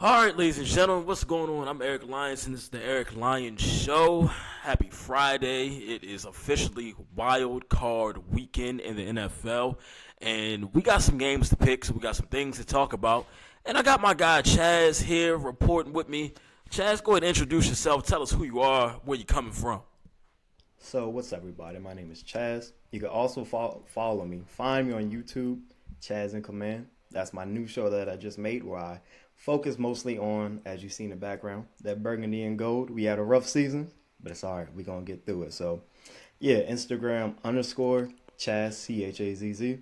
All right, ladies and gentlemen, what's going on? I'm Eric Lyons, and this is the Eric Lyons Show. Happy Friday. It is officially wild card weekend in the NFL, and we got some games to pick, so we got some things to talk about. And I got my guy Chaz here reporting with me. Chaz, go ahead and introduce yourself. Tell us who you are, where you're coming from. So what's up, everybody? My name is Chaz. You can also follow me. Find me on YouTube, ChazzInCommand. That's my new show that I just made where I focus mostly on, as you see in the background, that burgundy and gold. We had a rough season, but it's all right. We're going to get through it. So, yeah, Instagram _Chaz, CHAZZ.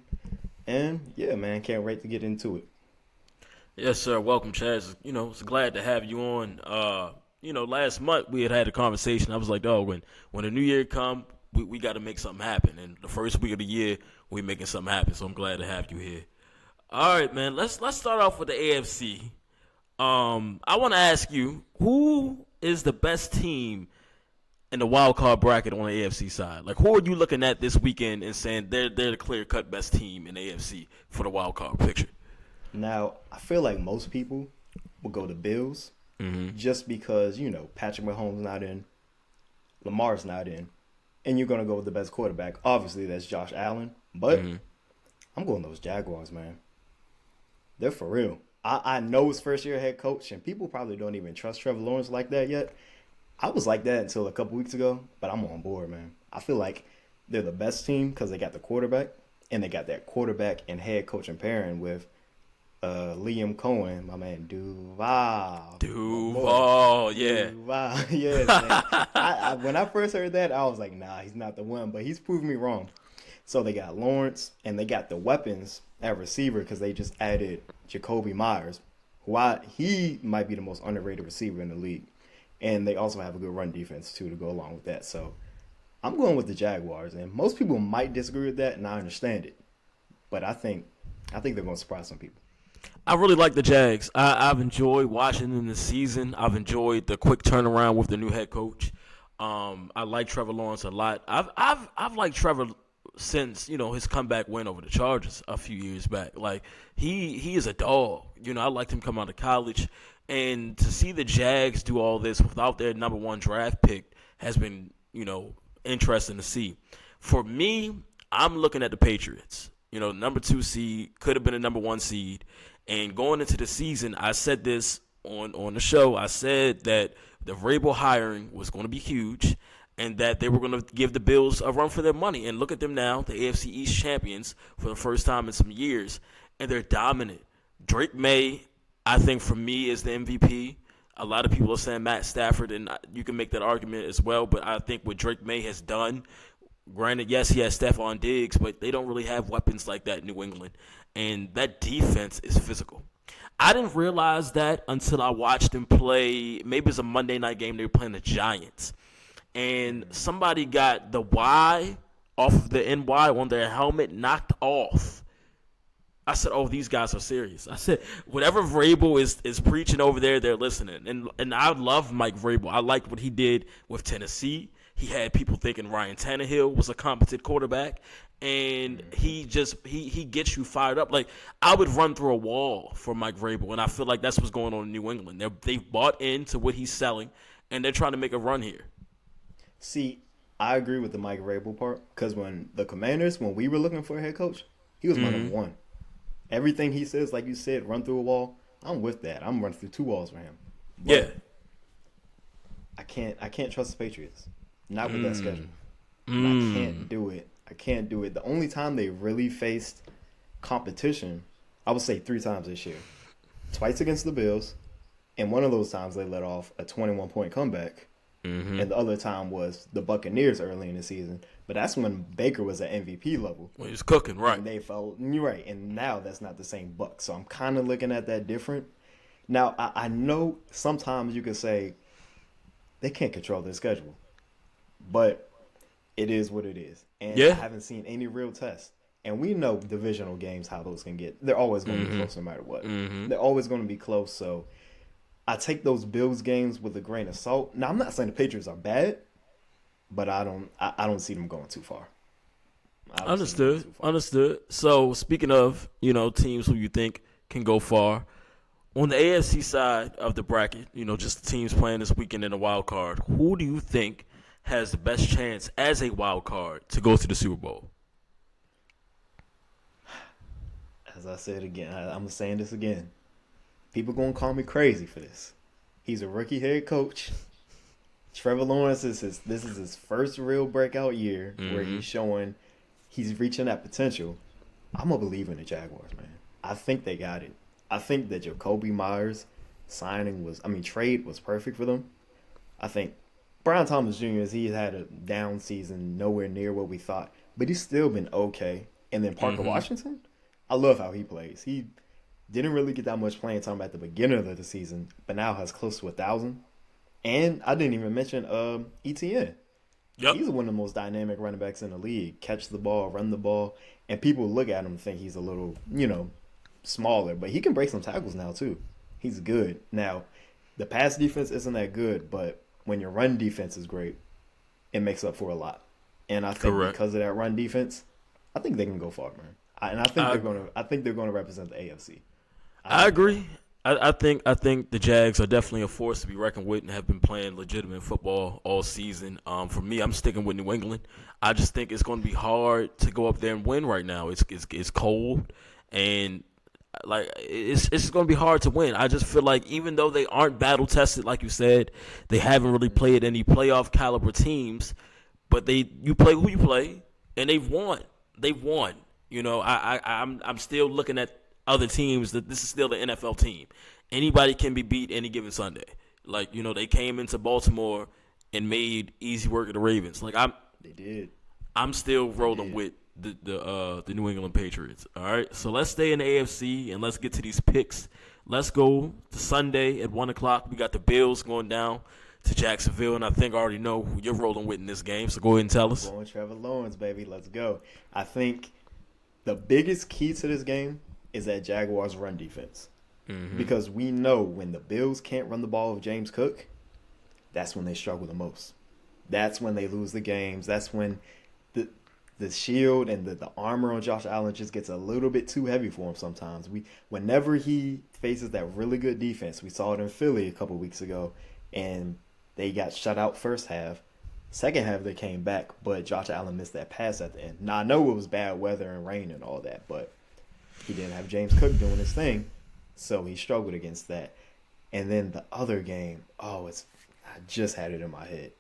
And, yeah, man, can't wait to get into it. Yes, sir. Welcome, Chaz. It's glad to have you on. Last month we had a conversation. I was like, dog, when the new year come, we got to make something happen. And the first week of the year, we making something happen. So I'm glad to have you here. All right, man. Let's start off with the AFC. I want to ask you, who is the best team in the wild card bracket on the AFC side? Like, who are you looking at this weekend and saying they're the clear-cut best team in the AFC for the wild card picture? Now, I feel like most people will go to Bills just because, Patrick Mahomes not in, Lamar's not in, and you're going to go with the best quarterback. Obviously, that's Josh Allen, but I'm going those Jaguars, man. They're for real. I know his first year head coach, and people probably don't even trust Trevor Lawrence like that yet. I was like that until a couple weeks ago, but I'm on board, man. I feel like they're the best team because they got the quarterback, and they got that quarterback and head coaching pairing with Liam Cohen, my man Duval. Yeah. Duval, yeah. Man. When I first heard that, I was like, nah, he's not the one, but he's proved me wrong. So they got Lawrence, and they got the weapons at receiver because they just added Jacoby Myers, he might be the most underrated receiver in the league. And they also have a good run defense, too, to go along with that. So I'm going with the Jaguars, and most people might disagree with that, and I understand it. But I think they're going to surprise some people. I really like the Jags. I've enjoyed watching them this season. I've enjoyed the quick turnaround with the new head coach. I like Trevor Lawrence a lot. I've liked Trevor since his comeback win over the Chargers a few years back. Like he is a dog. I liked him coming out of college, and to see the Jags do all this without their number one draft pick has been interesting to see. For me, I'm looking at the Patriots. Number 2 seed could have been a number 1 seed, and going into the season, I said this on the show. I said that the Vrabel hiring was going to be huge, and that they were going to give the Bills a run for their money. And look at them now, the AFC East champions for the first time in some years, and they're dominant. Drake May, I think for me, is the MVP. A lot of people are saying Matt Stafford, and you can make that argument as well, but I think what Drake May has done, granted, yes, he has Stephon Diggs, but they don't really have weapons like that in New England, and that defense is physical. I didn't realize that until I watched them play. Maybe it's a Monday night game. They were playing the Giants, and somebody got the Y off of the NY on their helmet knocked off. I said, oh, these guys are serious. I said, whatever Vrabel is preaching over there, they're listening. And I love Mike Vrabel. I liked what he did with Tennessee. He had people thinking Ryan Tannehill was a competent quarterback, and he gets you fired up. Like, I would run through a wall for Mike Vrabel, and I feel like that's what's going on in New England. They've bought into what he's selling, and they're trying to make a run here. See, I agree with the Mike Vrabel part because when we were looking for a head coach, he was my number 1. Everything he says, like you said, run through a wall, I'm with that. I'm running through 2 walls for him. But yeah. I can't trust the Patriots. Not with that schedule. I can't do it. The only time they really faced competition, I would say 3 times this year. Twice against the Bills, and one of those times they let off a 21-point comeback. And the other time was the Buccaneers early in the season. But that's when Baker was at MVP level. Well, he was cooking, right. And they felt, you're right. And now that's not the same Buck. So I'm kind of looking at that different. Now, I know sometimes you can say they can't control their schedule. But it is what it is. And I haven't seen any real tests. And we know divisional games, how those can get. They're always going to be close no matter what. They're always going to be close. So I take those Bills games with a grain of salt. Now, I'm not saying the Patriots are bad, but I don't see them going too far. Understood. So speaking of, teams who you think can go far, On the AFC side of the bracket, just the teams playing this weekend in the wild card, who do you think has the best chance as a wild card to go to the Super Bowl? As I said again, I'm saying this again. People gonna call me crazy for this. He's a rookie head coach. Trevor Lawrence this is his first real breakout year where he's reaching that potential. I'm a believer in the Jaguars, man. I think they got it. I think that Jacoby Myers trade was perfect for them. I think Brian Thomas Jr. He had a down season, nowhere near what we thought, but he's still been okay. And then Parker Washington, I love how he plays. He didn't really get that much playing time at the beginning of the season, but now has close to 1,000. And I didn't even mention ETN. Yep. He's one of the most dynamic running backs in the league. Catch the ball, run the ball, and people look at him and think he's a little, smaller, but he can break some tackles now too. He's good. Now, the pass defense isn't that good, but when your run defense is great, it makes up for a lot. And I think because of that run defense, I think they can go far, man. I think they're going to represent the AFC. I agree. I think the Jags are definitely a force to be reckoned with and have been playing legitimate football all season. For me, I'm sticking with New England. I just think it's going to be hard to go up there and win right now. It's cold, and it's going to be hard to win. I just feel like even though they aren't battle tested, like you said, they haven't really played any playoff caliber teams. But you play who you play, and they've won. They've won. I'm still looking at other teams that this is still the NFL team. Anybody can be beat any given Sunday. They came into Baltimore and made easy work of the Ravens. They did. I'm still rolling with the New England Patriots. All right, so let's stay in the AFC and let's get to these picks. Let's go to Sunday at 1:00. We got the Bills going down to Jacksonville, and I think I already know who you're rolling with in this game. So go ahead and tell us. Going Trevor Lawrence, baby. Let's go. I think the biggest key to this game is that Jaguars run defense. Because we know when the Bills can't run the ball with James Cook, that's when they struggle the most. That's when they lose the games. That's when the shield and the armor on Josh Allen just gets a little bit too heavy for him sometimes. Whenever he faces that really good defense, we saw it in Philly a couple weeks ago, and they got shut out first half. Second half, they came back, but Josh Allen missed that pass at the end. Now, I know it was bad weather and rain and all that, but he didn't have James Cook doing his thing, so he struggled against that. And then the other game, I just had it in my head.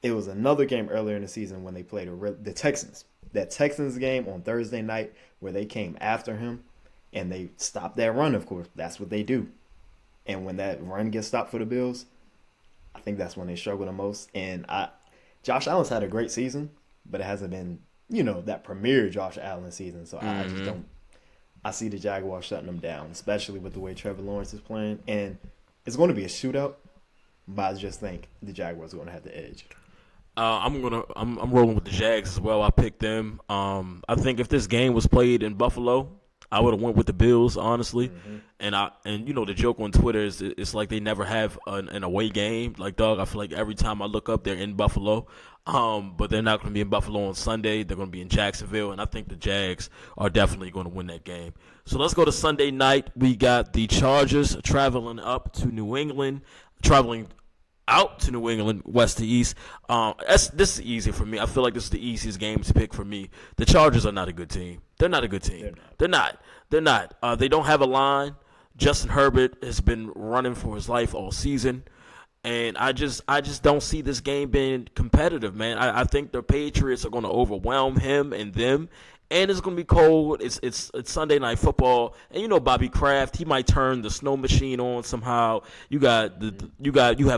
It was another game earlier in the season when they played the Texans. That Texans game on Thursday night where they came after him and they stopped that run, of course. That's what they do. And when that run gets stopped for the Bills, I think that's when they struggle the most. And Josh Allen's had a great season, but it hasn't been, that premier Josh Allen season. So I just don't. I see the Jaguars shutting them down, especially with the way Trevor Lawrence is playing. And it's going to be a shootout, but I just think the Jaguars are going to have the edge. I'm rolling with the Jags as well. I picked them. I think if this game was played in Buffalo, I would have went with the Bills, honestly. And the joke on Twitter is it's like they never have an away game. Like, dog, I feel like every time I look up, they're in Buffalo. But they're not going to be in Buffalo on Sunday. They're going to be in Jacksonville, and I think the Jags are definitely going to win that game. So let's go to Sunday night. We got the Chargers traveling out to New England, west to east. This is easy for me. I feel like this is the easiest game to pick for me. The Chargers are not a good team. They're not a good team. They're not. They don't have a line. Justin Herbert has been running for his life all season. And I just don't see this game being competitive, man. I think the Patriots are going to overwhelm him and them. And it's going to be cold. It's Sunday Night Football, and Bobby Kraft. He might turn the snow machine on somehow. You have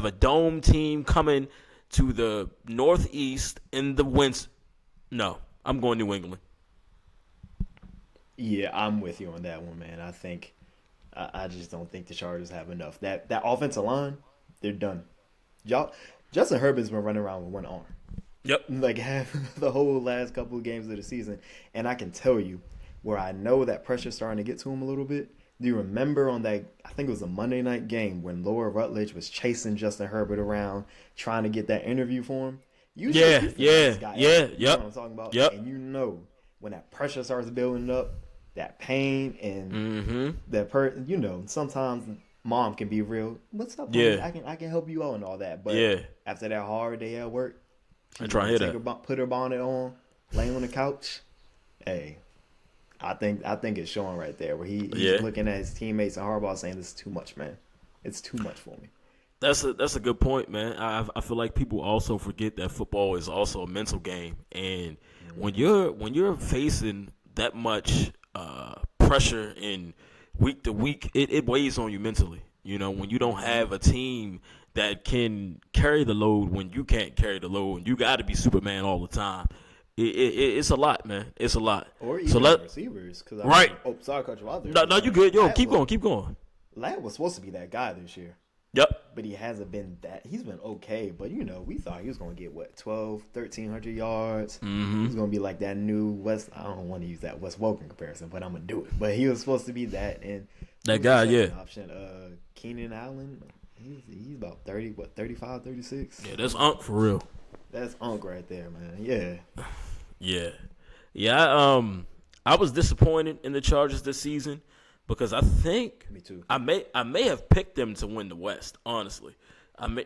a dome team coming to the Northeast in the winter. No, I'm going New England. Yeah, I'm with you on that one, man. I just don't think the Chargers have enough. That offensive line, they're done. Justin Herbert's been running around with one arm. Yep. Like half the whole last couple of games of the season. And I can tell you where I know that pressure's starting to get to him a little bit. Do you remember on that, I think it was a Monday night game when Laura Rutledge was chasing Justin Herbert around trying to get that interview for him? Yeah. You know what I'm talking about? Yep. And when that pressure starts building up, that pain and sometimes mom can be real. What's up? Yeah. Honey? I can help you out and all that. But after that hard day at work, I try to hit her. Put her bonnet on, lay on the couch. Hey, I think it's showing right there where he's looking at his teammates and Harbaugh saying, "This is too much, man. It's too much for me." That's a good point, man. I feel like people also forget that football is also a mental game, and when you're facing that much pressure in week to week, it weighs on you mentally. When you don't have a team that can carry the load when you can't carry the load, and you got to be Superman all the time. It's a lot, man. It's a lot. Or even receivers, right? Sorry, Coach. No, you good. Yo, keep going. Ladd was supposed to be that guy this year. Yep. But he hasn't been that. He's been okay, but we thought he was going to get 1,300 yards. Mm-hmm. He's going to be like that new West. I don't want to use that Wes Welker comparison, but I'm going to do it. But he was supposed to be that, and that guy, option. Keenan Allen, he's about 35, 36. Yeah, that's Unc for real. That's Unc right there, man. Yeah. I was disappointed in the Chargers this season. Because I think me too. I may have picked them to win the West, honestly.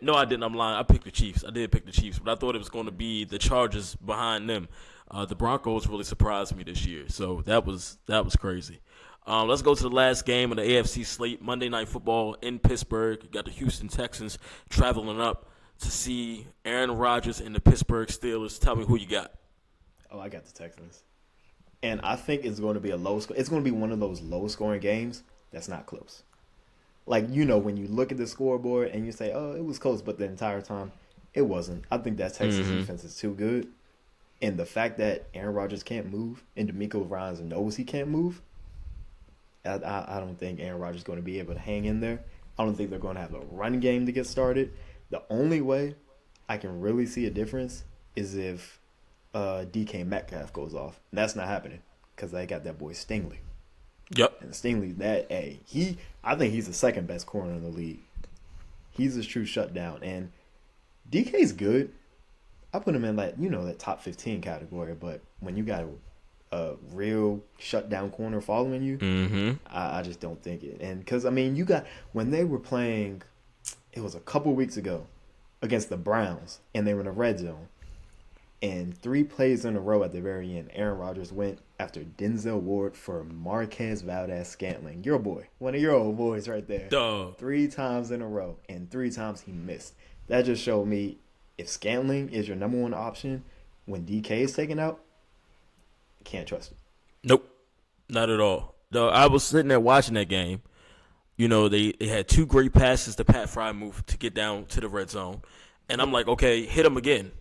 No, I didn't. I'm lying. I picked the Chiefs. I did pick the Chiefs, but I thought it was going to be the Chargers behind them. The Broncos really surprised me this year, so that was crazy. Let's go to the last game of the AFC slate, Monday Night Football in Pittsburgh. You got the Houston Texans traveling up to see Aaron Rodgers and the Pittsburgh Steelers. Tell me who you got. Oh, I got the Texans. And I think it's going to be it's going to be one of those low-scoring games that's not close. Like, when you look at the scoreboard and you say, oh, it was close, but the entire time, it wasn't. I think that Texas defense is too good. And the fact that Aaron Rodgers can't move and DeMeco Ryans knows he can't move, I don't think Aaron Rodgers is going to be able to hang in there. I don't think they're going to have a run game to get started. The only way I can really see a difference is if DK Metcalf goes off. And that's not happening because they got that boy Stingley. Yep. And Stingley, I think he's the second best corner in the league. He's a true shutdown. And DK's good. I put him in that top 15 category. But when you got a real shutdown corner following you, I just don't think it. And because, when they were playing, it was a couple weeks ago against the Browns, and they were in the red zone. And 3 plays in a row at the very end, Aaron Rodgers went after Denzel Ward for Marquez Valdez-Scantling. Your boy. One of your old boys right there. Duh. 3 times in a row, and 3 times he missed. That just showed me if Scantling is your number one option when DK is taken out, can't trust him. Nope. Not at all. Though I was sitting there watching that game. They had 2 great passes to Pat Fry move to get down to the red zone. And I'm like, okay, hit him again.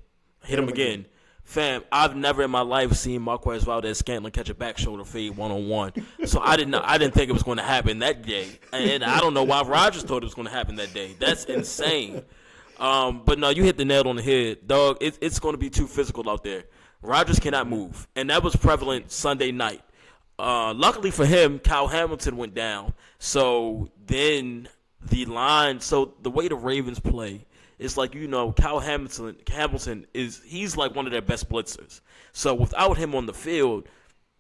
Hit him again. Fam, I've never in my life seen Marquez Valdez-Scantling catch a back shoulder fade one-on-one. So I didn't think it was going to happen that day. And I don't know why Rodgers thought it was going to happen that day. That's insane. But no, you hit the nail on the head. Dog, it's going to be too physical out there. Rodgers cannot move. And that was prevalent Sunday night. Luckily for him, Kyle Hamilton went down. So then the way the Ravens play, it's like, Kyle Hamilton he's like one of their best blitzers. So without him on the field,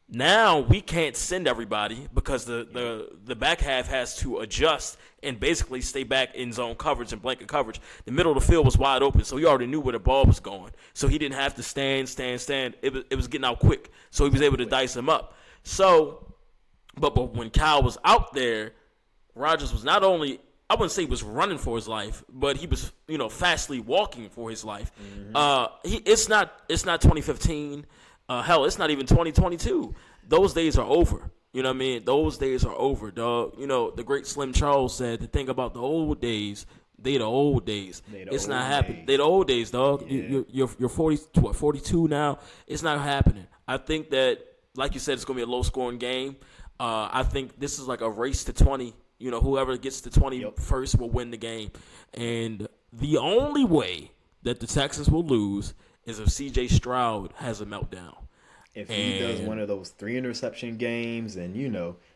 now we can't send everybody because the back half has to adjust and basically stay back in zone coverage and blanket coverage. The middle of the field was wide open, so he already knew where the ball was going. So he didn't have to stand. It was getting out quick, so he was able to dice him up. So, but when Kyle was out there, Rodgers was not only, I wouldn't say he was running for his life, but he was, fastly walking for his life. It's not 2015. Hell, it's not even 2022. Those days are over. You know what I mean? Those days are over, dog. The great Slim Charles said, the thing about the old days, they the old days. It's not happening. They the old days, dog. Yeah. You're 42 now. It's not happening. I think that, like you said, it's going to be a low-scoring game. I think this is like a race to 20. Whoever gets to 20 first will win the game. And the only way that the Texans will lose is if C.J. Stroud has a meltdown. If he does one of those 3 interception games and,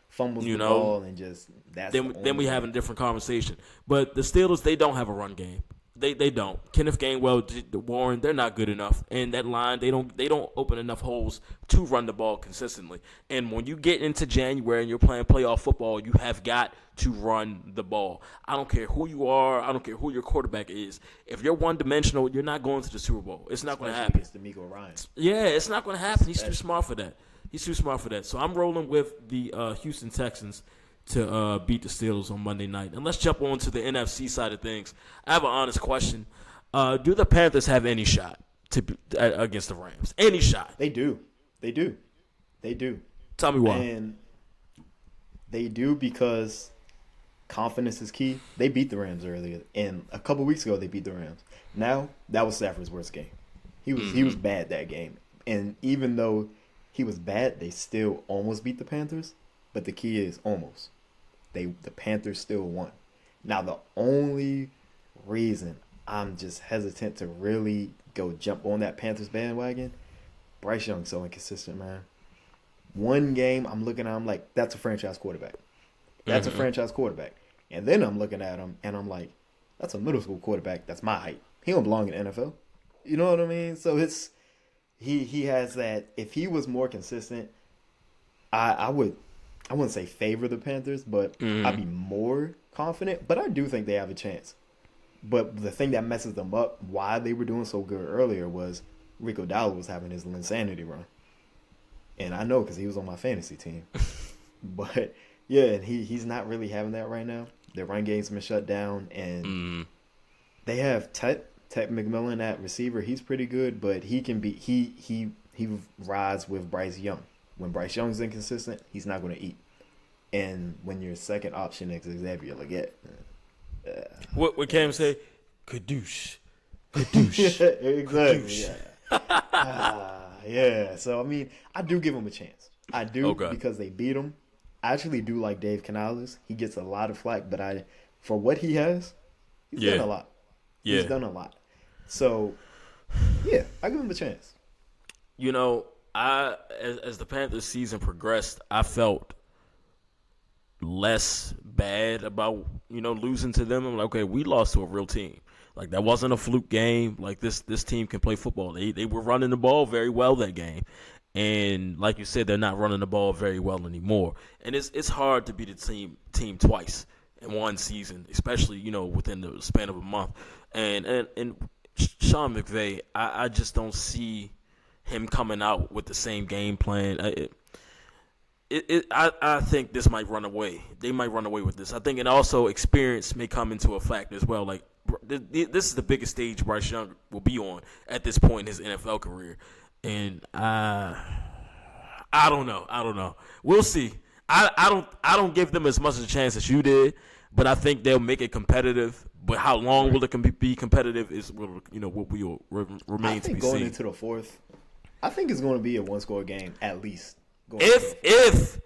fumbles the ball and just – then we have a different conversation. But the Steelers, they don't have a run game. They don't. Kenneth Gainwell, Warren, they're not good enough. And that line, they don't open enough holes to run the ball consistently. And when you get into January and you're playing playoff football, you have got to run the ball. I don't care who you are. I don't care who your quarterback is. If you're one-dimensional, you're not going to the Super Bowl. It's not going to happen. It's DeMeco Ryans. Yeah, it's not going to happen. He's too smart for that. So I'm rolling with the Houston Texans to beat the Steelers on Monday night. And let's jump on to the NFC side of things. I have an honest question. Do the Panthers have any shot against the Rams? Any shot? They do. Tell me why. And they do because confidence is key. They beat the Rams earlier. And a couple weeks ago, they beat the Rams. Now, that was Stafford's worst game. He was bad that game. And even though he was bad, they still almost beat the Panthers. But the key is almost. The Panthers still won. Now, the only reason I'm just hesitant to really go jump on that Panthers bandwagon, Bryce Young's so inconsistent, man. One game, I'm looking at him like, that's a franchise quarterback. That's a franchise quarterback. And then I'm looking at him, and I'm like, that's a middle school quarterback. That's my height. He don't belong in the NFL. You know what I mean? So it's he has that. If he was more consistent, I wouldn't say favor the Panthers, but I'd be more confident. But I do think they have a chance. But the thing that messes them up, why they were doing so good earlier, was Rico Dowdle was having his Linsanity run. And I know because he was on my fantasy team. But, yeah, and he's not really having that right now. Their run game's been shut down. And they have Ted McMillan at receiver. He's pretty good, but he can be he rides with Bryce Young. When Bryce Young's inconsistent, he's not going to eat. And when your second option is Xavier Legette. What Cam say? Kadoosh. Exactly. Yeah. So, I mean, I do give him a chance. I do because they beat him. I actually do like Dave Canales. He gets a lot of flack, but for what he has, he's done a lot. Yeah. He's done a lot. So, yeah, I give him a chance. You know, as the Panthers season progressed, I felt less bad about, losing to them. I'm like, okay, we lost to a real team. Like, that wasn't a fluke game. Like, this team can play football. They were running the ball very well that game. And like you said, they're not running the ball very well anymore. And it's hard to beat a team twice in one season, especially, within the span of a month. And Sean McVay, I just don't see him coming out with the same game plan. I think this might run away. They might run away with this. I think, and also experience may come into a factor as well. Like, this is the biggest stage Bryce Young will be on at this point in his NFL career. And I don't know. We'll see. I don't give them as much of a chance as you did, but I think they'll make it competitive. But how long will it be competitive is what will remain to be seen. Going into the fourth, I think it's going to be a one-score game at least. If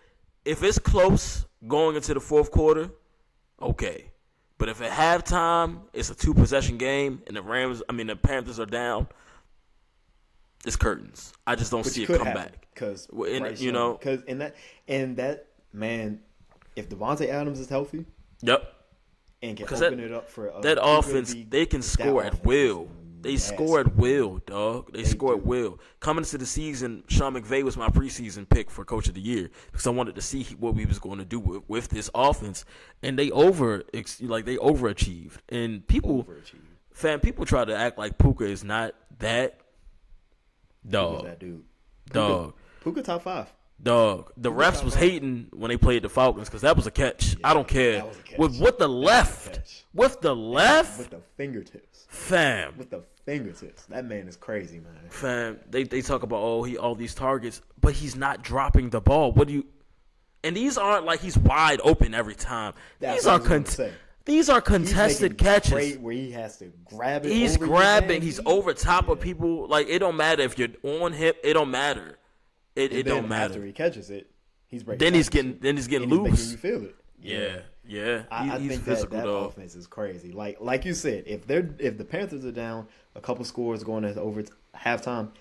it's close going into the fourth quarter, okay. But if at halftime it's a 2-possession game and the Panthers are down, it's curtains. I just don't see a comeback. Because man, if Devontae Adams is healthy, yep, and can open it up for that offense, they can score at will. They score at will, dog. They score at will. Coming into the season, Sean McVay was my preseason pick for Coach of the Year because I wanted to see what we was going to do with this offense, and they overachieved. And people try to act like Puka is not that. Dog. That dude. Dog. Puka top 5. Dog. The refs was hating when they played the Falcons because that was a catch. Yeah, I don't care. That was a catch. With the left. With the left. With the fingertips. Fam. With the fingertips. That man is crazy, man. Fam. They talk about all these targets, but he's not dropping the ball. And these aren't like he's wide open every time. These are contested catches where he has to grab it. He's grabbing. He's over top of people. Like, it don't matter if you're on him. It don't matter. It don't matter. After he catches it, he's breaking. Then he's getting loose. Making you feel it. Yeah. I he's think physical, that offense is crazy. Like you said, if the Panthers are down a couple scores going into over halftime,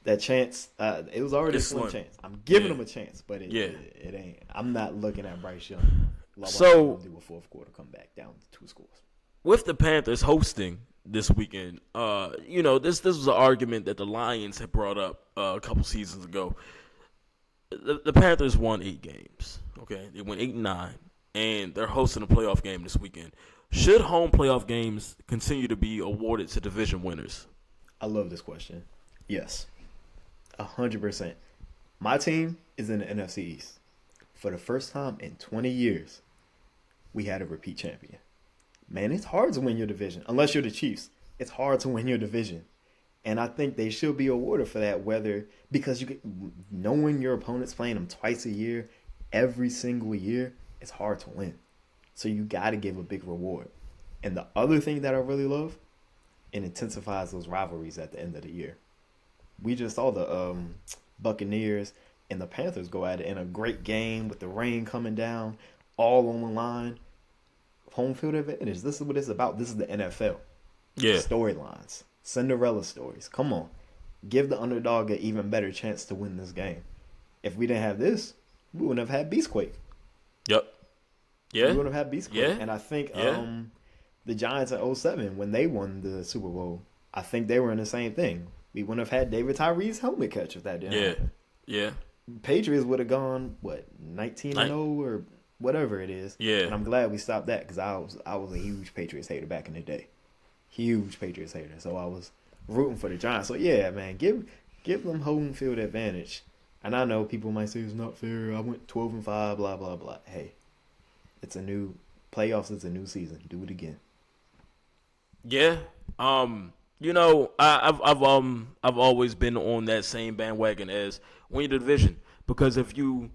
that chance it was already a slim chance. I'm giving them a chance, but it ain't. I'm not looking at Bryce Young. So do a fourth quarter comeback down to 2 scores. With the Panthers hosting this weekend. This was an argument that the Lions had brought up a couple seasons ago. The Panthers won 8 games. Okay, they went 8-9, and they're hosting a playoff game this weekend. Should home playoff games continue to be awarded to division winners? I love this question. Yes, 100%. My team is in the NFC East. For the first time in 20 years, we had a repeat champion. Man, it's hard to win your division. Unless you're the Chiefs, it's hard to win your division. And I think they should be awarded for that, because knowing your opponent's playing them twice a year, every single year, it's hard to win. So you got to give a big reward. And the other thing that I really love, it intensifies those rivalries at the end of the year. We just saw the Buccaneers and the Panthers go at it in a great game with the rain coming down, all on the line. Home field advantage. This is what it's about. This is the NFL. Yeah. Storylines. Cinderella stories. Come on. Give the underdog an even better chance to win this game. If we didn't have this, we wouldn't have had Beastquake. Yep. Yeah. We wouldn't have had Beastquake. Yeah. And I think the Giants in 2007, when they won the Super Bowl, I think they were in the same thing. We wouldn't have had David Tyree's helmet catch if that didn't happen. Yeah. Patriots would have gone, 19-0 or whatever it is. Yeah. And I'm glad we stopped that because I was a huge Patriots hater back in the day. Huge Patriots hater. So I was rooting for the Giants. So, yeah, man, give them home field advantage. And I know people might say it's not fair. I went 12-5, blah, blah, blah. Hey, it's a new playoffs. It's a new season. Do it again. Yeah. I've always been on that same bandwagon as win your division, because if you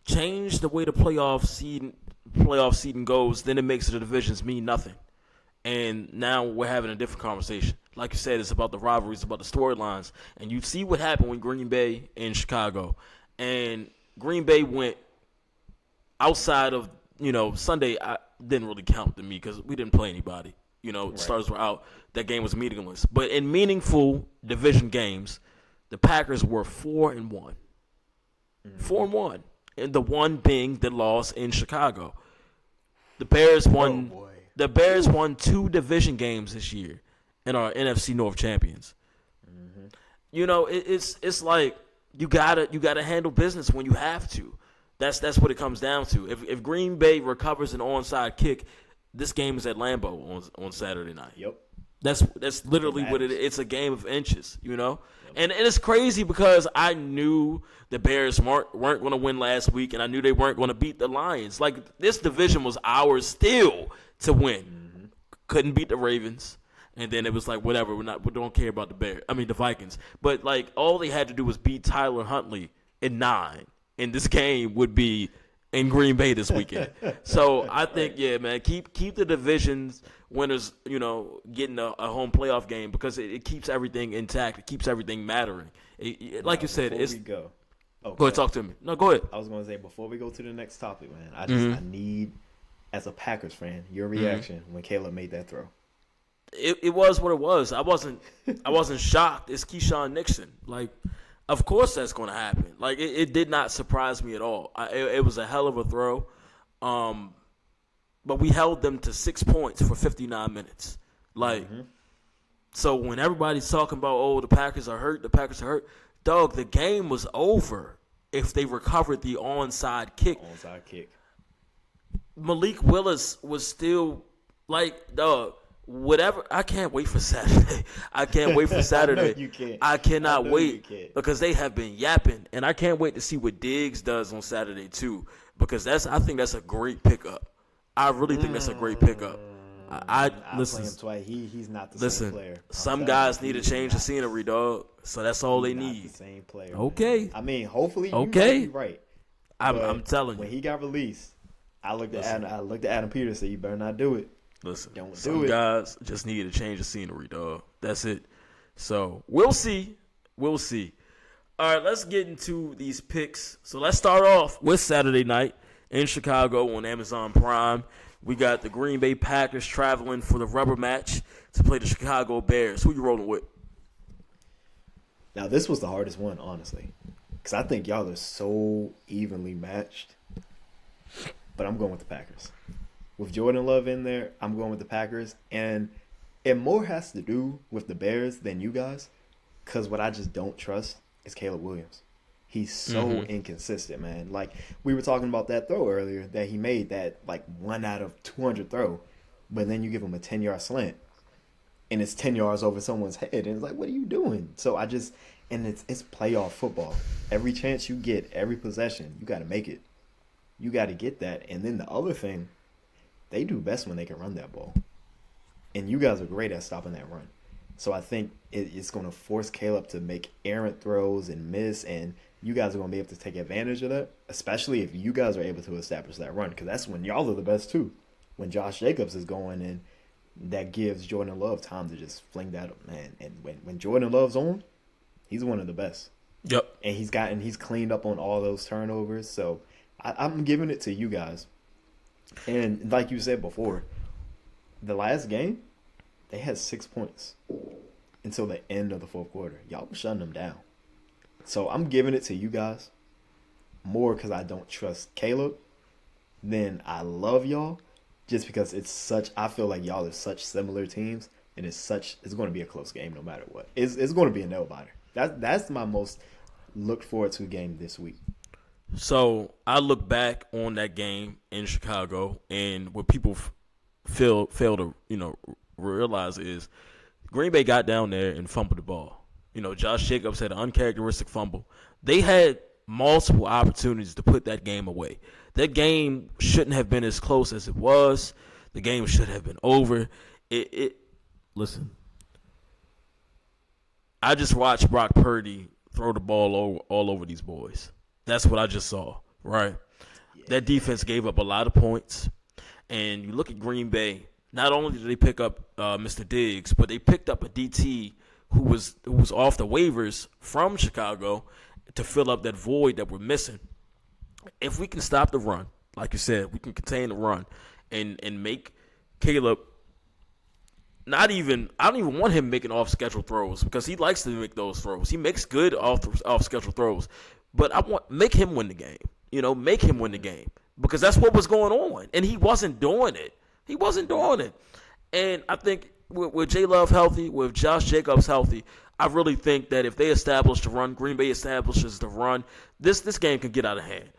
change the way the playoff seeding goes, then it makes the divisions mean nothing. And now we're having a different conversation. Like you said, it's about the rivalries, it's about the storylines, and you see what happened with Green Bay and Chicago. And Green Bay went outside of Sunday. I didn't really count to me because we didn't play anybody. Right. Stars were out. That game was meaningless. But in meaningful division games, the Packers were 4-1. 4-1. And the one being the loss in Chicago. The Bears won. The Bears won 2 division games this year and are NFC North champions. It's like you gotta handle business when you have to. That's what it comes down to. If Green Bay recovers an onside kick, this game is at Lambeau on Saturday night. Yep. That's literally what it is. It's a game of inches, Yep. And it's crazy because I knew the Bears weren't going to win last week, and I knew they weren't going to beat the Lions. Like, this division was ours still to win. Couldn't beat the Ravens, and then it was like, whatever, we don't care about the Vikings. But like, all they had to do was beat Tyler Huntley in 9, and this game would be in Green Bay this weekend. So I think, yeah, man, keep the divisions winners, getting a home playoff game, because it keeps everything intact. It keeps everything mattering. Like you said, it's. Go ahead, talk to me. No, go ahead. I was going to say, before we go to the next topic, man, I need, as a Packers fan, your reaction when Caleb made that throw. It was what it was. I wasn't shocked. It's Keyshawn Nixon. Like, of course that's going to happen. Like, it did not surprise me at all. It was a hell of a throw. But we held them to 6 points for 59 minutes. Like, so when everybody's talking about, the Packers are hurt, dog, the game was over if they recovered the onside kick. Malik Willis was still, like, dog, whatever. I can't wait for Saturday. You can't. I cannot wait, because they have been yapping, and I can't wait to see what Diggs does on Saturday too, because I think that's a great pickup. I really think that's a great pickup. I listen. Play him twice. He's not the same player. Some guys need to change the scenery, dog. So that's all they need. The same player. Okay. Man. I mean, hopefully you might be right. I'm telling you. When he got released, I looked at Adam Peters and said, "You better not do it." Listen, some guys just need to change the scenery, dog. That's it. So we'll see. All right, let's get into these picks. So let's start off with Saturday night in Chicago on Amazon Prime. We got the Green Bay Packers traveling for the rubber match to play the Chicago Bears. Who you rolling with? Now, this was the hardest one, honestly, because I think y'all are so evenly matched. But I'm going with the Packers. With Jordan Love in there, I'm going with the Packers. And it more has to do with the Bears than you guys, because what I just don't trust is Caleb Williams. He's so inconsistent, man. Like, we were talking about that throw earlier that he made, that, like, 1 out of 200 throw, but then you give him a 10-yard slant, and it's 10 yards over someone's head, and it's like, what are you doing? So I just – and it's playoff football. Every chance you get, every possession, you got to make it. You got to get that. And then the other thing, they do best when they can run that ball. And you guys are great at stopping that run. So I think it's going to force Caleb to make errant throws and miss, and – you guys are going to be able to take advantage of that, especially if you guys are able to establish that run, because that's when y'all are the best too. When Josh Jacobs is going in, that gives Jordan Love time to just fling that up, man. And when Jordan Love's on, he's one of the best. Yep. And he's cleaned up on all those turnovers. So I'm giving it to you guys. And like you said before, the last game, they had 6 points until the end of the fourth quarter. Y'all were shutting them down. So I'm giving it to you guys more because I don't trust Caleb than I love y'all, just because I feel like y'all are such similar teams, and it's going to be a close game no matter what. It's going to be a nail-biter. That's my most looked forward to game this week. So I look back on that game in Chicago, and what people fail to realize is Green Bay got down there and fumbled the ball. Josh Jacobs had an uncharacteristic fumble. They had multiple opportunities to put that game away. That game shouldn't have been as close as it was. The game should have been over. Listen, I just watched Brock Purdy throw the ball all over these boys. That's what I just saw, right? Yeah. That defense gave up a lot of points. And you look at Green Bay, not only did they pick up Mr. Diggs, but they picked up a DT who was off the waivers from Chicago to fill up that void that we're missing. If we can stop the run, like you said, we can contain the run and make Caleb I don't even want him making off-schedule throws because he likes to make those throws. He makes good off-schedule throws. But make him win the game. Make him win the game because that's what was going on. And he wasn't doing it. And I think with J Love healthy, with Josh Jacobs healthy, I really think that if they establish the run, Green Bay establishes the run, this game can get out of hand.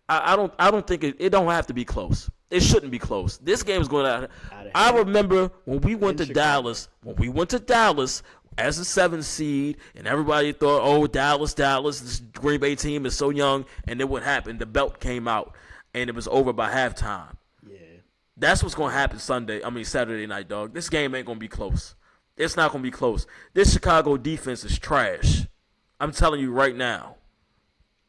I don't think it don't have to be close. It shouldn't be close. This game is going out of hand. I remember when we went to Dallas. When we went to Dallas as a 7 seed, and everybody thought, "Oh, Dallas, this Green Bay team is so young." And then what happened? The belt came out, and it was over by halftime. That's what's going to happen Saturday night, dog. This game ain't going to be close. It's not going to be close. This Chicago defense is trash. I'm telling you right now.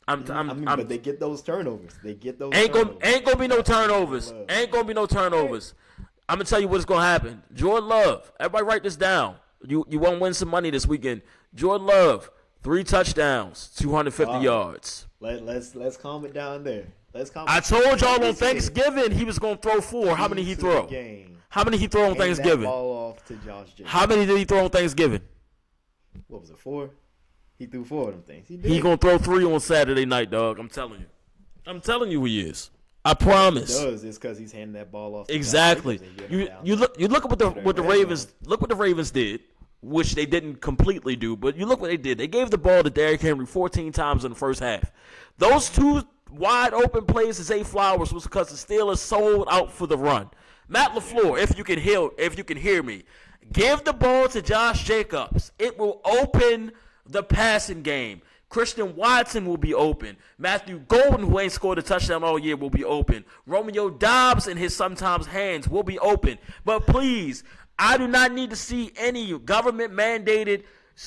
But they get those turnovers. Ain't gonna be no turnovers. I'm gonna tell you what's gonna happen. Jordan Love. Everybody write this down. You want to win some money this weekend. Jordan Love, 3 touchdowns, 250 yards. Let's calm it down there. I told y'all on Thanksgiving he was going to throw 4. How many he throw? How many he throw on Thanksgiving? That ball off to Josh Jacobs. How many did he throw on Thanksgiving? What was it, 4? He threw 4 of them things. He going to throw 3 on Saturday night, dog. I'm telling you he is. I promise. He does. It's because he's handing that ball off. Exactly. You look at what the Ravens look what the Ravens did, which they didn't completely do, but you look what they did. They gave the ball to Derrick Henry 14 times in the first half. Those 2 wide open plays to Zay Flowers was because the Steelers sold out for the run. Matt LaFleur, if you can hear me, give the ball to Josh Jacobs. It will open the passing game. Christian Watson will be open. Matthew Golden, who ain't scored a touchdown all year, will be open. Romeo Doubs and his sometimes hands will be open. But please, I do not need to see any government-mandated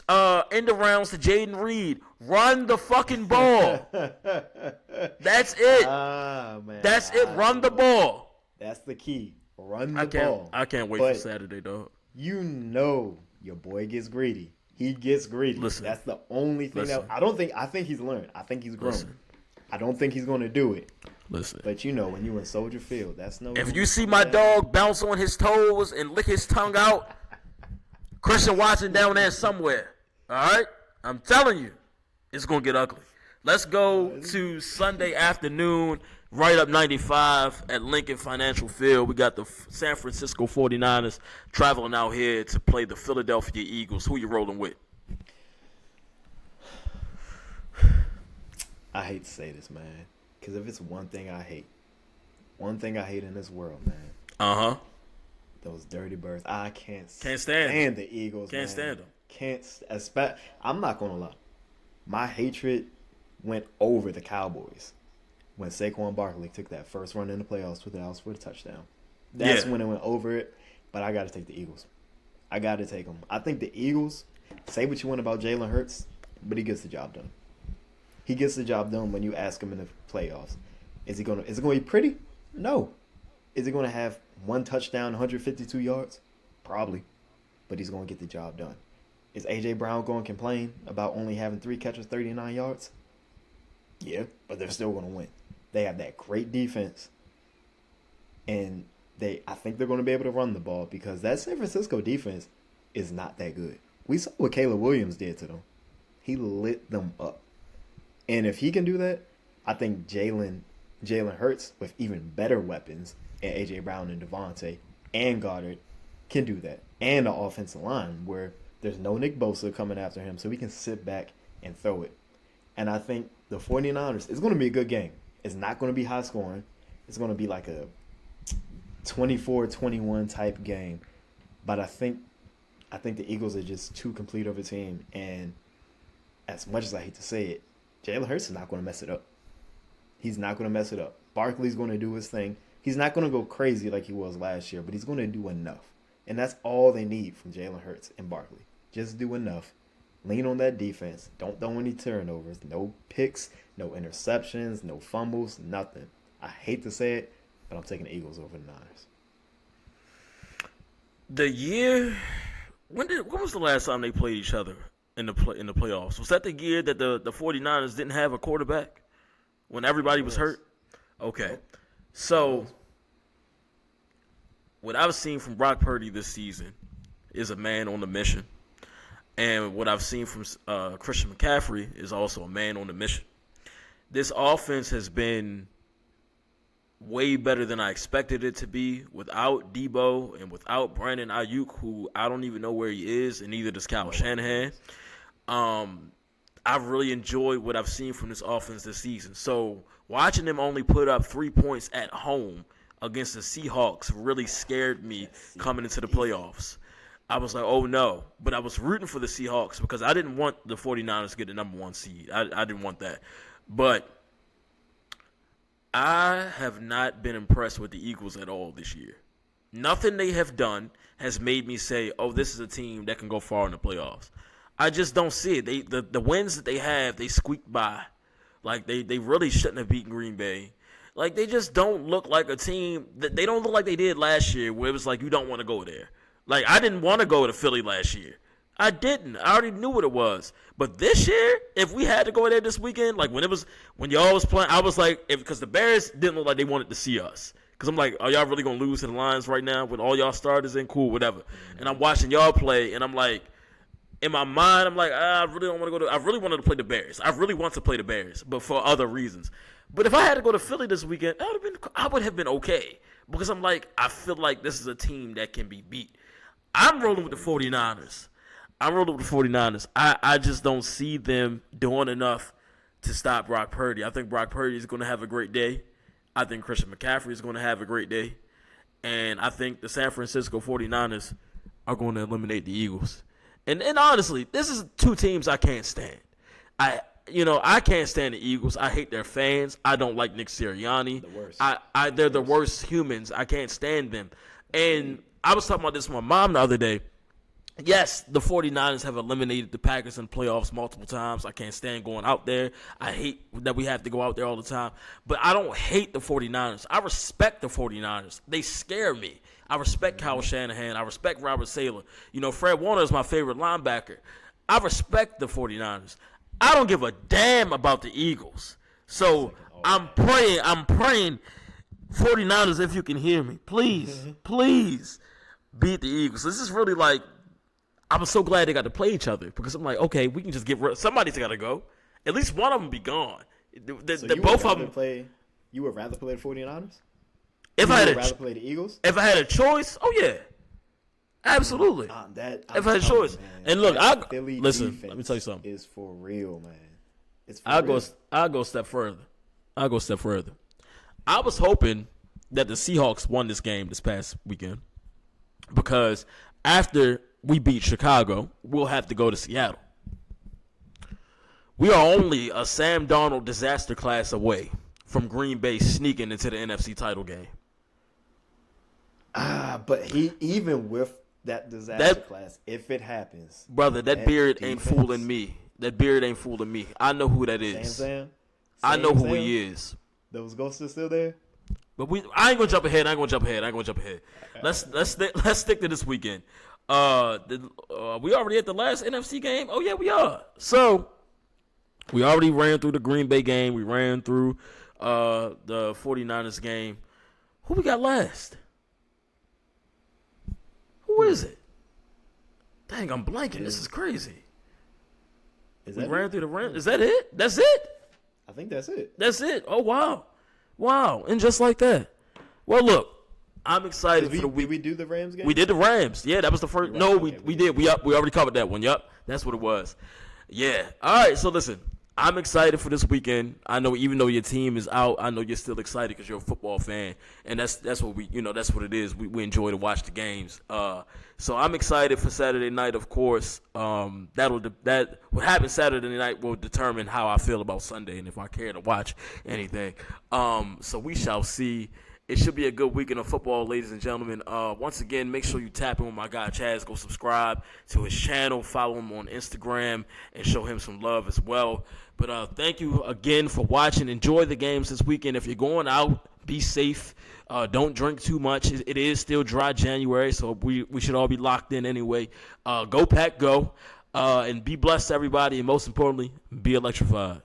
end arounds to Jaden Reed. Run the fucking ball. That's it. Man, That's it. Run the ball. That's the key. Run the ball. I can't wait for Saturday, dog. Your boy gets greedy. He gets greedy. Listen, that's the only thing I think he's learned. I think he's grown. I don't think he's going to do it. Listen. But when you're in Soldier Field, that's no. If you see my dog bounce on his toes and lick his tongue out, Christian Watson down there somewhere. All right? I'm telling you, it's going to get ugly. Let's go to Sunday afternoon. right up 95 at Lincoln Financial Field. We got the San Francisco 49ers traveling out here to play the Philadelphia Eagles. Who you rolling with? I hate to say this, man, because if it's one thing I hate in this world, man. Those dirty birds. I can't stand the Eagles. Can't stand them. I'm not gonna lie. My hatred went over the Cowboys when Saquon Barkley took that first run in the playoffs with the touchdown. That's when it went over it. But I got to take the Eagles. I got to take them. I think the Eagles. Say what you want about Jalen Hurts, but he gets the job done. He gets the job done when you ask him in the playoffs. Is it gonna be pretty? No. Is it gonna have one touchdown, 152 yards? Probably. But he's gonna get the job done. Is A.J. Brown going to complain about only having 3 catches, 39 yards? Yeah, but they're still going to win. They have that great defense, and I think they're going to be able to run the ball because that San Francisco defense is not that good. We saw what Caleb Williams did to them. He lit them up. And if he can do that, I think Jalen Hurts with even better weapons and A.J. Brown and Devontae and Goddard can do that. And the offensive line where there's no Nick Bosa coming after him, so we can sit back and throw it. And I think the 49ers, it's going to be a good game. It's not going to be high scoring. It's going to be like a 24-21 type game. But I think the Eagles are just too complete of a team. And as much as I hate to say it, Jalen Hurts is not going to mess it up. He's not going to mess it up. Barkley's going to do his thing. He's not going to go crazy like he was last year, but he's going to do enough. And that's all they need from Jalen Hurts and Barkley. Just do enough. Lean on that defense. Don't throw any turnovers. No picks, no interceptions, no fumbles, nothing. I hate to say it, but I'm taking the Eagles over the Niners. The year when was the last time they played each other in the playoffs? Was that the year that the 49ers didn't have a quarterback when everybody was hurt? Okay. So what I've seen from Brock Purdy this season is a man on a mission. And what I've seen from Christian McCaffrey is also a man on a mission. This offense has been way better than I expected it to be without Debo and without Brandon Ayuk, who I don't even know where he is, and neither does Kyle Shanahan. I've really enjoyed what I've seen from this offense this season. So watching them only put up 3 points at home against the Seahawks really scared me coming into the playoffs. I was like, oh, no. But I was rooting for the Seahawks because I didn't want the 49ers to get the number 1 seed. I didn't want that. But I have not been impressed with the Eagles at all this year. Nothing they have done has made me say, oh, this is a team that can go far in the playoffs. I just don't see it. The wins that they have, they squeaked by. Like, they really shouldn't have beaten Green Bay. Like, they just don't look like a team. They don't look like they did last year where it was like you don't want to go there. Like, I didn't want to go to Philly last year. I didn't. I already knew what it was. But this year, if we had to go there this weekend, like when y'all was playing, I was like, because the Bears didn't look like they wanted to see us. Because I'm like, are y'all really going to lose to the Lions right now with all y'all starters in? Cool, whatever. And I'm watching y'all play, and I'm like, in my mind, I'm like, I really don't want to go I really wanted to play the Bears. I really want to play the Bears, but for other reasons. But if I had to go to Philly this weekend, I would have been okay. Because I'm like, I feel like this is a team that can be beat. I'm rolling with the 49ers. I just don't see them doing enough to stop Brock Purdy. I think Brock Purdy is going to have a great day. I think Christian McCaffrey is going to have a great day. And I think the San Francisco 49ers are going to eliminate the Eagles. And honestly, this is 2 teams I can't stand. I can't stand the Eagles. I hate their fans. I don't like Nick Sirianni. The worst. They're the worst humans. I can't stand them. And I was talking about this with my mom the other day. Yes, the 49ers have eliminated the Packers in the playoffs multiple times. I can't stand going out there. I hate that we have to go out there all the time. But I don't hate the 49ers. I respect the 49ers. They scare me. I respect Kyle Shanahan. I respect Robert Saleh. Fred Warner is my favorite linebacker. I respect the 49ers. I don't give a damn about the Eagles. So I'm praying 49ers, if you can hear me, please beat the Eagles. This is really like, I was so glad they got to play each other because I'm like, okay, we can just somebody's got to go. At least one of them be gone. So both of them play You would rather play the 49ers? If You I had would a rather play the Eagles? if I had a choice, oh yeah, absolutely. If I had a choice, and look, listen. Let me tell you something. Is for real, man. It's for I'll real. go a step further. I was hoping that the Seahawks won this game this past weekend because after we beat Chicago, we'll have to go to Seattle. We are only a Sam Darnold disaster class away from Green Bay sneaking into the NFC title game. But even with that disaster class, if it happens, brother, that beard ain't fooling me. I know who that is. I know who he is. Those ghosts are still there. But I ain't gonna jump ahead. Let's stick to this weekend. We already at the last NFC game. Oh yeah, we are. So we already ran through the Green Bay game. We ran through the 49ers game. Who we got last? Who is it? Dang, I'm blanking. This is crazy. We ran through the Rams. Is that it? That's it? I think that's it. That's it. Oh, wow. And just like that. Well, look, I'm excited for the week. Did we do the Rams game? We did the Rams. Yeah, that was the first. Right. No, Okay, we did. We already covered that one. Yup. That's what it was. Yeah. All right. So listen, I'm excited for this weekend. I know even though your team is out, I know you're still excited because you're a football fan, and that's what that's what it is. We enjoy to watch the games. So I'm excited for Saturday night. Of course, that what happens Saturday night will determine how I feel about Sunday and if I care to watch anything. So we shall see. It should be a good weekend of football, ladies and gentlemen. Once again, make sure you tap in with my guy Chaz. Go subscribe to his channel. Follow him on Instagram and show him some love as well. But thank you again for watching. Enjoy the games this weekend. If you're going out, be safe. Don't drink too much. It is still dry January, so we should all be locked in anyway. Go Pack, go. And be blessed, everybody. And most importantly, be electrified.